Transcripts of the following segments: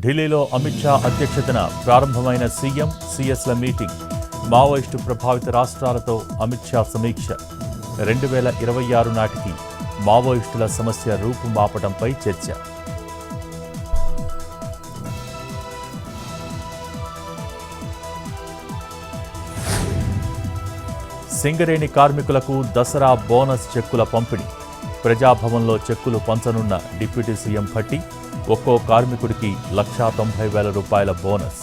ఢిల్లీలో అమిత్ షా అధ్యక్షతన ప్రారంభమైన సీఎం సీఎస్ల మీటింగ్. మావోయిస్టు ప్రభావిత రాష్ట్రాలతో అమిత్ షా సమీక్ష. 2026 నాటికి మావోయిస్టుల సమస్య రూపుమాపడంపై చర్చ. సింగరేణి కార్మికులకు దసరా బోనస్ చెక్కుల పంపిణీ. ప్రజాభవన్లో చెక్కులు పంచనున్న డిప్యూటీ సీఎం భట్టి. ఒక్కో కార్మికుడికి ₹1,90,000 బోనస్.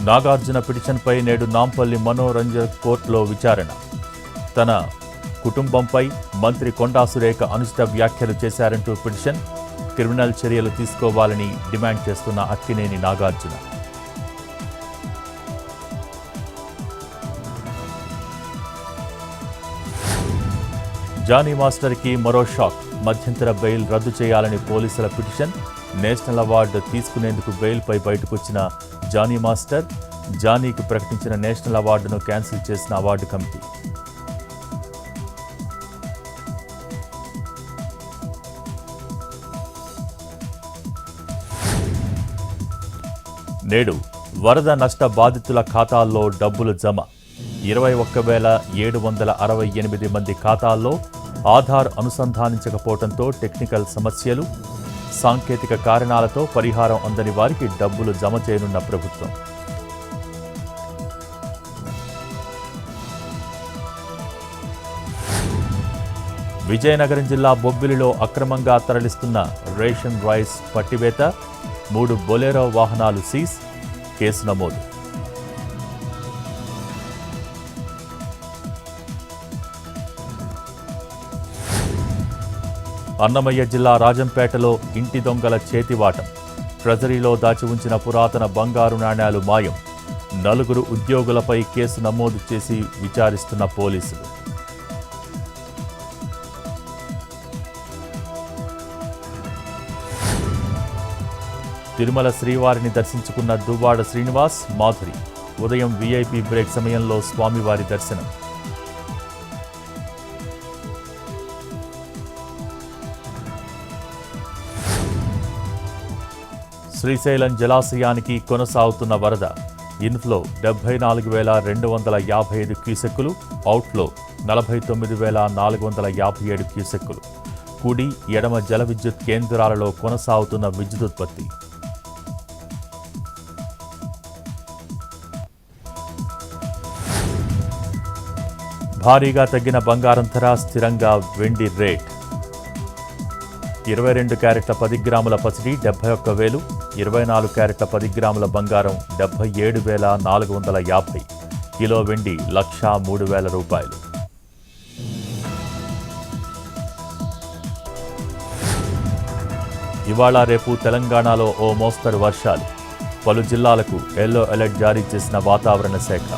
నాగార్జున పిటిషన్పై నేడు నాంపల్లి మనోరంజన్ కోర్టులో విచారణ. తన కుటుంబంపై మంత్రి కొండా సురేఖ అనుచిత వ్యాఖ్యలు చేశారంటూ పిటిషన్. క్రిమినల్ చర్యలు తీసుకోవాలని డిమాండ్ చేస్తున్న అక్కినేని నాగార్జున. జానీ మాస్టర్కి మరో షాక్. మధ్యంతర బెయిల్ రద్దు చేయాలని పోలీసుల పిటిషన్. నేషనల్ అవార్డు తీసుకునేందుకు బెయిల్పై బయటకొచ్చిన జానీ మాస్టర్. జానీకి ప్రకటించిన నేషనల్ అవార్డును క్యాన్సిల్ చేసిన అవార్డు కమిటీ. నేడు వరద నష్ట బాధితుల ఖాతాల్లో డబ్బులు జమ. 21,768 మంది ఖాతాల్లో ఆధార్ అనుసంధానించకపోవడంతో టెక్నికల్ సమస్యలు, సాంకేతిక కారణాలతో పరిహారం అందని వారికి డబ్బులు జమ చేయనున్న ప్రభుత్వం. విజయనగరం జిల్లా బొబ్బిలిలో అక్రమంగా తరలిస్తున్న రేషన్ రైస్ పట్టివేత. 3 బొలెరో వాహనాలు సీజ్. కేసు నమోదు. అన్నమయ్య జిల్లా రాజంపేటలో ఇంటి దొంగల చేతివాటం. ట్రెజరీలో దాచి ఉంచిన పురాతన బంగారు నాణేలు మాయం. 4 ఉద్యోగులపై కేసు నమోదు చేసి విచారిస్తున్న పోలీసులు. తిరుమల శ్రీవారిని దర్శించుకున్న దువ్వాడ శ్రీనివాస్, మాధురి. ఉదయం వీఐపీ బ్రేక్ సమయంలో స్వామివారి దర్శనం. శ్రీశైలం జలాశయానికి కొనసాగుతున్న వరద. ఇన్ఫ్లో 74,255 క్యూసెక్కులు, అవుట్ఫ్లో 49,457 క్యూసెక్కులు. కుడి, ఎడమ జల విద్యుత్ కేంద్రాలలో కొనసాగుతున్న విద్యుదుత్పత్తి. భారీగా తగ్గిన బంగారం ధర, స్థిరంగా వెండి రేట్. 22 క్యారెట్ల 10 గ్రాముల పసిడి 71,000, 24 క్యారెట్ల 10 గ్రాముల బంగారం 77,450, కిలో వెండి ₹1,03,000. ఇవాళ రేపు తెలంగాణలో ఓ మోస్తరు వర్షాలు. పలు జిల్లాలకు ఎల్లో అలర్ట్ జారీ చేసిన వాతావరణ శాఖ.